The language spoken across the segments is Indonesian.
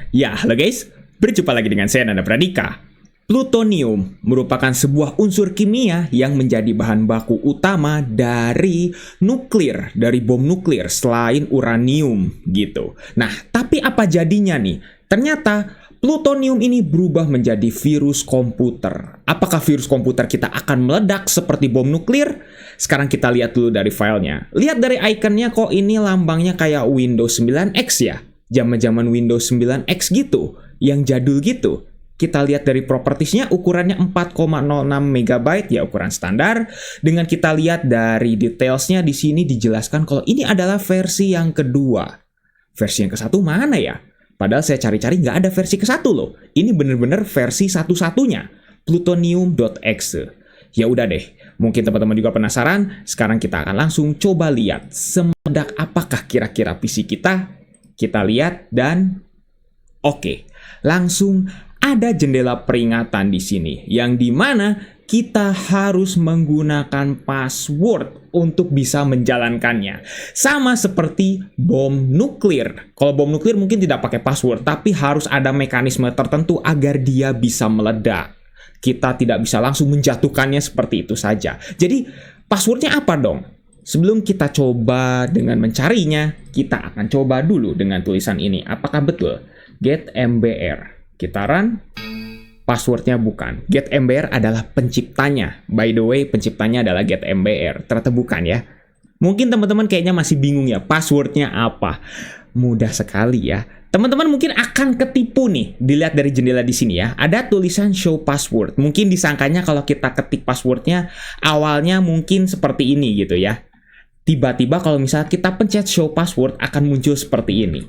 Ya, halo guys. Berjumpa lagi dengan saya Nanda Pradika. Plutonium merupakan sebuah unsur kimia yang menjadi bahan baku utama dari nuklir, dari bom nuklir selain uranium gitu. Nah, tapi apa jadinya nih? Ternyata plutonium ini berubah menjadi virus komputer. Apakah virus komputer kita akan meledak seperti bom nuklir? Sekarang kita lihat dulu dari filenya. Lihat dari ikonnya, kok ini lambangnya kayak Windows 9X ya? Zaman-zaman Windows 9X gitu, yang jadul gitu. Kita lihat dari propertiesnya, ukurannya 4,06 MB ya, ukuran standar. Dengan kita lihat dari detailsnya di sini dijelaskan kalau ini adalah versi yang kedua. Versi yang ke satu mana ya? Padahal saya cari-cari nggak ada versi ke satu loh. Ini bener-bener versi satu-satunya, plutonium.exe. Ya udah deh, mungkin teman-teman juga penasaran. Sekarang kita akan langsung coba lihat semeledak apakah kira-kira PC kita. Kita lihat dan oke, langsung ada jendela peringatan di sini yang dimana kita harus menggunakan password untuk bisa menjalankannya. Sama seperti bom nuklir. Kalau bom nuklir mungkin tidak pakai password, tapi harus ada mekanisme tertentu agar dia bisa meledak. Kita tidak bisa langsung menjatuhkannya seperti itu saja. Jadi passwordnya apa dong? Sebelum kita coba dengan mencarinya, kita akan coba dulu dengan tulisan ini. Apakah betul? Get MBR. Kita run. Passwordnya bukan. Get MBR adalah penciptanya. By the way, penciptanya adalah Get MBR. Ternyata bukan ya. Mungkin teman-teman kayaknya masih bingung ya, passwordnya apa? Mudah sekali ya. Teman-teman mungkin akan ketipu nih. Dilihat dari jendela di sini ya. Ada tulisan show password. Mungkin disangkanya kalau kita ketik passwordnya, awalnya mungkin seperti ini gitu ya. Tiba-tiba kalau misalnya kita pencet show password akan muncul seperti ini.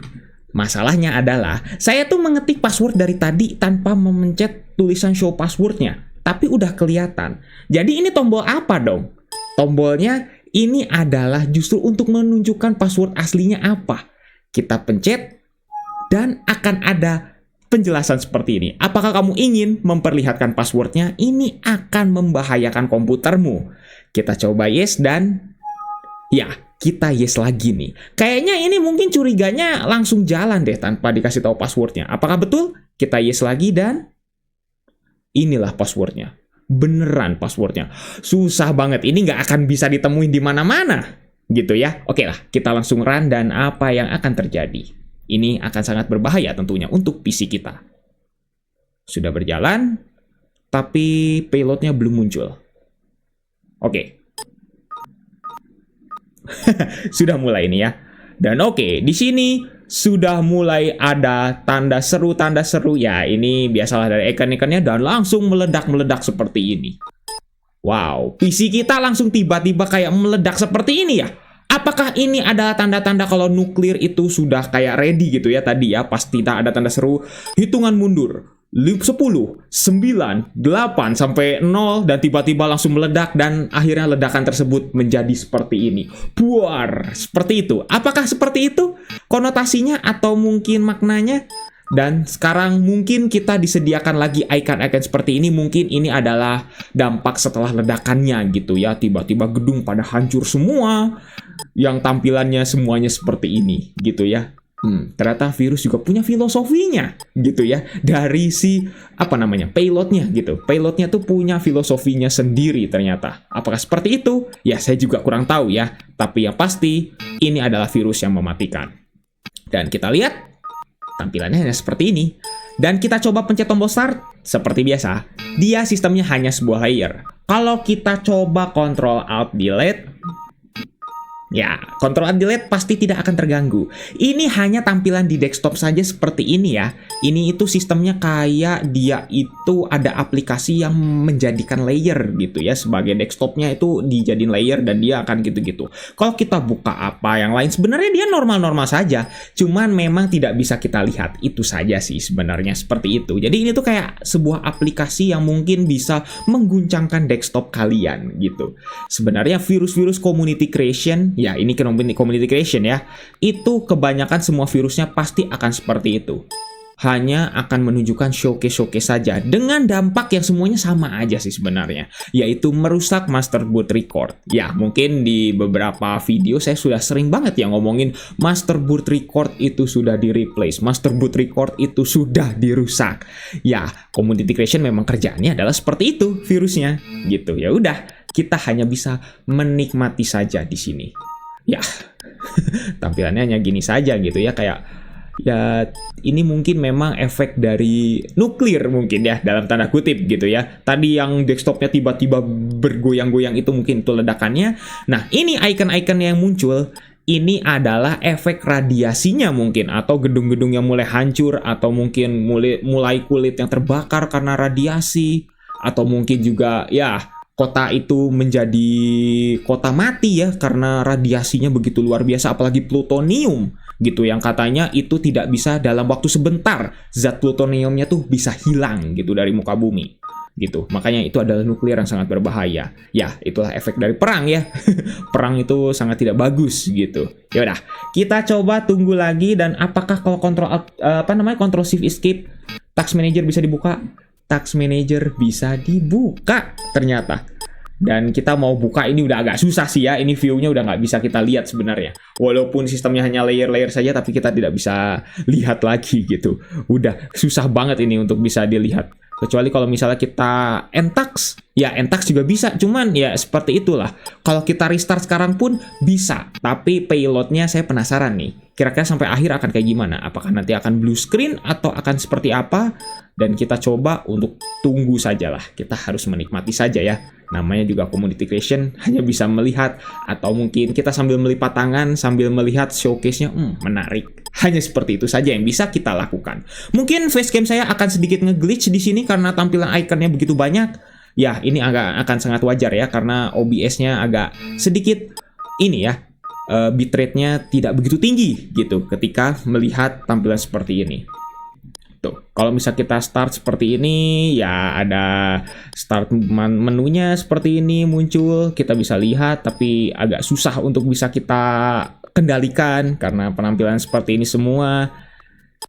Masalahnya adalah, saya tuh mengetik password dari tadi tanpa memencet tulisan show passwordnya. Tapi udah kelihatan. Jadi ini tombol apa dong? Tombolnya ini adalah justru untuk menunjukkan password aslinya apa. Kita pencet dan akan ada penjelasan seperti ini. Apakah kamu ingin memperlihatkan passwordnya? Ini akan membahayakan komputermu. Kita coba yes dan ya, kita yes lagi nih. Kayaknya ini mungkin curiganya langsung jalan deh tanpa dikasih tahu passwordnya. Apakah betul? Kita yes lagi dan inilah passwordnya. Beneran passwordnya. Susah banget. Ini nggak akan bisa ditemuin di mana-mana. Gitu ya. Oke lah, kita langsung run dan apa yang akan terjadi. Ini akan sangat berbahaya tentunya untuk PC kita. Sudah berjalan, tapi payloadnya belum muncul. Oke. Sudah mulai nih ya. Dan oke, di sini sudah mulai ada tanda seru ya. Ini biasalah dari icon-iconnya dan langsung meledak-meledak seperti ini. Wow, PC kita langsung tiba-tiba kayak meledak seperti ini ya. Apakah ini adalah tanda-tanda kalau nuklir itu sudah kayak ready gitu ya tadi ya? Pasti tak ada tanda seru. Hitungan mundur. 10, 9, 8, sampai 0 dan tiba-tiba langsung meledak dan akhirnya ledakan tersebut menjadi seperti ini. Buar, seperti itu. Apakah seperti itu konotasinya atau mungkin maknanya? Dan sekarang mungkin kita disediakan lagi icon-icon seperti ini. Mungkin ini adalah dampak setelah ledakannya gitu ya. Tiba-tiba gedung pada hancur semua. Yang tampilannya semuanya seperti ini gitu ya. Ternyata virus juga punya filosofinya gitu ya. Dari si payloadnya gitu. Payloadnya tuh punya filosofinya sendiri ternyata. Apakah seperti itu? Ya saya juga kurang tahu ya. Tapi yang pasti ini adalah virus yang mematikan. Dan kita lihat tampilannya hanya seperti ini. Dan kita coba pencet tombol start seperti biasa. Dia sistemnya hanya sebuah layer. Kalau kita coba Ctrl Alt Delete, ya, Ctrl Alt Delete pasti tidak akan terganggu. Ini hanya tampilan di desktop saja seperti ini ya. Ini itu sistemnya kayak dia itu ada aplikasi yang menjadikan layer gitu ya. Sebagai desktopnya itu dijadiin layer dan dia akan gitu-gitu. Kalau kita buka apa yang lain, sebenarnya dia normal-normal saja. Cuman memang tidak bisa kita lihat. Itu saja sih sebenarnya seperti itu. Jadi ini tuh kayak sebuah aplikasi yang mungkin bisa mengguncangkan desktop kalian gitu. Sebenarnya virus-virus community creation, ya ini community creation ya, itu kebanyakan semua virusnya pasti akan seperti itu. hanya akan menunjukkan showcase-showcase saja dengan dampak yang semuanya sama aja sih sebenarnya, yaitu merusak master boot record. Ya, mungkin di beberapa video saya sudah sering banget ya ngomongin master boot record itu sudah di-replace, master boot record itu sudah dirusak. Ya, community creation memang kerjaannya adalah seperti itu virusnya, gitu. Ya udah, kita hanya bisa menikmati saja di sini. Ya, tampilannya hanya gini saja gitu ya, kayak ya ini mungkin memang efek dari nuklir mungkin ya, dalam tanda kutip gitu ya. Tadi yang desktopnya tiba-tiba bergoyang-goyang itu mungkin itu ledakannya. Nah, ini icon-icon yang muncul ini adalah efek radiasinya mungkin, atau gedung-gedung yang mulai hancur, atau mungkin mulai kulit yang terbakar karena radiasi, atau mungkin juga ya kota itu menjadi kota mati ya karena radiasinya begitu luar biasa, apalagi plutonium gitu yang katanya itu tidak bisa dalam waktu sebentar zat plutoniumnya tuh bisa hilang gitu dari muka bumi gitu. Makanya itu adalah nuklir yang sangat berbahaya. Ya, itulah efek dari perang ya. Perang itu sangat tidak bagus gitu. Ya udah, kita coba tunggu lagi. Dan apakah kalau control shift escape task manager bisa dibuka? Task manager bisa dibuka ternyata. Dan kita mau buka ini udah agak susah sih ya. Ini view-nya udah nggak bisa kita lihat sebenarnya. Walaupun sistemnya hanya layer-layer saja, tapi kita tidak bisa lihat lagi gitu. Udah susah banget ini untuk bisa dilihat. Kecuali kalau misalnya kita Entax. Ya, Entax juga bisa. Cuman ya seperti itulah. Kalau kita restart sekarang pun bisa. Tapi payload-nya saya penasaran nih. Kira-kira sampai akhir akan kayak gimana? Apakah nanti akan blue screen atau akan seperti apa? Dan kita coba untuk tunggu sajalah. Kita harus menikmati saja ya. Namanya juga community creation, hanya bisa melihat. Atau mungkin kita sambil melipat tangan, sambil melihat showcase-nya, menarik. Hanya seperti itu saja yang bisa kita lakukan. Mungkin facecam saya akan sedikit nge-glitch di sini karena tampilan ikonnya begitu banyak. Ya, ini akan sangat wajar ya, karena OBS-nya agak sedikit ini ya, bitrate-nya tidak begitu tinggi gitu ketika melihat tampilan seperti ini. Tuh, kalau misal kita start seperti ini, ya ada start menunya seperti ini muncul, kita bisa lihat, tapi agak susah untuk bisa kita kendalikan karena penampilan seperti ini semua.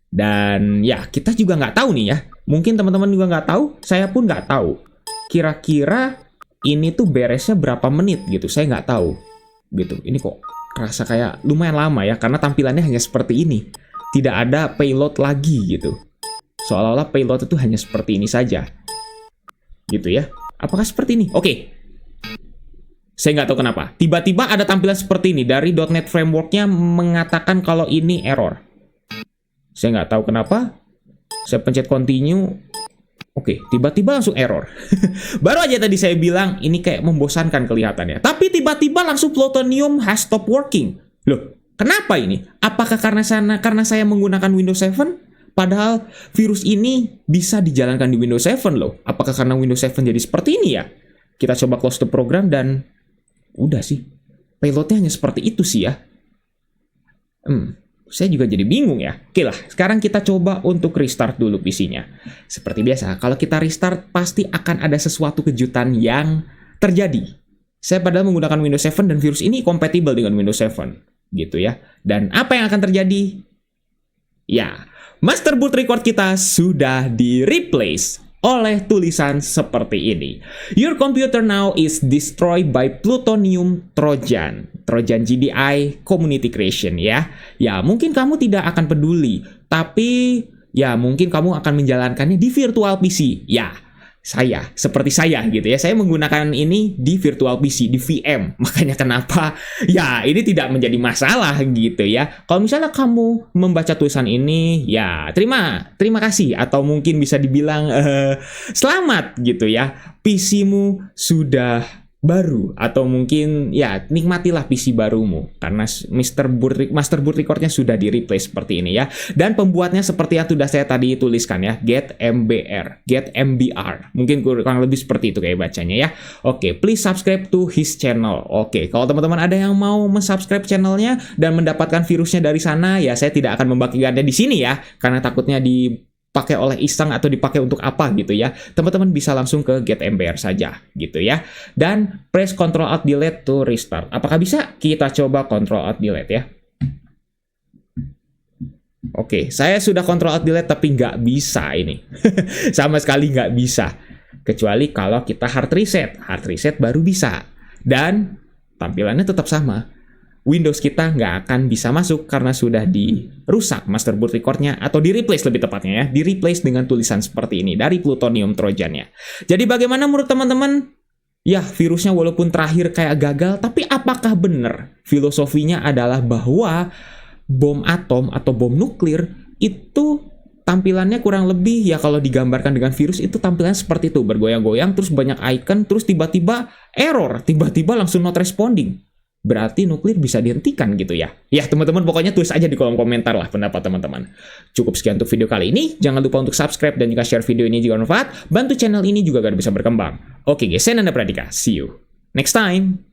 Dan ya, kita juga nggak tahu nih ya, mungkin teman-teman juga nggak tahu, saya pun nggak tahu. Kira-kira ini tuh beresnya berapa menit gitu, saya nggak tahu. Gitu, ini kok kerasa kayak lumayan lama ya, karena tampilannya hanya seperti ini. Tidak ada payload lagi gitu. Seolah-olah payload itu hanya seperti ini saja. Gitu ya. Apakah seperti ini? Oke. Saya nggak tahu kenapa. Tiba-tiba ada tampilan seperti ini. Dari .NET Framework-nya mengatakan kalau ini error. Saya nggak tahu kenapa. Saya pencet continue. Oke, tiba-tiba langsung error. Baru aja tadi saya bilang ini kayak membosankan kelihatannya. Tapi tiba-tiba langsung plutonium has stop working. Loh, kenapa ini? Apakah karena saya menggunakan Windows 7? Padahal virus ini bisa dijalankan di Windows 7 loh. Apakah karena Windows 7 jadi seperti ini ya? Kita coba close the program dan udah sih. Payloadnya hanya seperti itu sih ya. Saya juga jadi bingung ya. Oke lah, sekarang kita coba untuk restart dulu PC-nya. Seperti biasa, kalau kita restart pasti akan ada sesuatu kejutan yang terjadi. Saya padahal menggunakan Windows 7 dan virus ini kompatibel dengan Windows 7. Gitu ya. Dan apa yang akan terjadi? Ya, master boot record kita sudah di-replace oleh tulisan seperti ini. Your computer now is destroyed by plutonium Trojan. Trojan GDI Community Creation ya. Ya, mungkin kamu tidak akan peduli, tapi ya mungkin kamu akan menjalankannya di virtual PC. Ya, seperti saya gitu ya. Saya menggunakan ini di virtual PC, di VM. Makanya kenapa ya ini tidak menjadi masalah gitu ya. Kalau misalnya kamu membaca tulisan ini, ya terima kasih. Atau mungkin bisa dibilang selamat gitu ya. PC-mu sudah baru, atau mungkin ya nikmatilah PC barumu karena master boot recordnya sudah di-replace seperti ini ya. Dan pembuatnya seperti yang sudah saya tadi tuliskan ya, get MBR. Mungkin kurang lebih seperti itu kayak bacanya ya. Oke, please subscribe to his channel. Oke, kalau teman-teman ada yang mau mensubscribe channelnya dan mendapatkan virusnya dari sana, ya saya tidak akan membagikannya di sini ya, karena takutnya dipakai oleh iseng atau dipakai untuk apa gitu ya. Teman-teman bisa langsung ke get MBR saja gitu ya. Dan press Ctrl Alt Delete to restart. Apakah bisa? Kita coba Ctrl Alt Delete ya. Oke, saya sudah Ctrl Alt Delete tapi nggak bisa ini. Sama sekali nggak bisa. Kecuali kalau kita hard reset. Hard reset baru bisa. Dan tampilannya tetap sama. Windows kita nggak akan bisa masuk karena sudah dirusak master boot record-nya, atau di-replace lebih tepatnya ya. Di-replace dengan tulisan seperti ini dari Plutonium Trojan-nya. Jadi bagaimana menurut teman-teman? Ya, virusnya walaupun terakhir kayak gagal, tapi apakah benar filosofinya adalah bahwa bom atom atau bom nuklir itu tampilannya kurang lebih ya, kalau digambarkan dengan virus itu tampilannya seperti itu, bergoyang-goyang, terus banyak icon, terus tiba-tiba error, tiba-tiba langsung not responding. Berarti nuklir bisa dihentikan gitu ya. Ya teman-teman, pokoknya tulis aja di kolom komentar lah pendapat teman-teman. Cukup sekian untuk video kali ini. Jangan lupa untuk subscribe dan juga share video ini jika bermanfaat. Bantu channel ini juga agar bisa berkembang. Oke guys, saya Nanda Pradika. See you next time.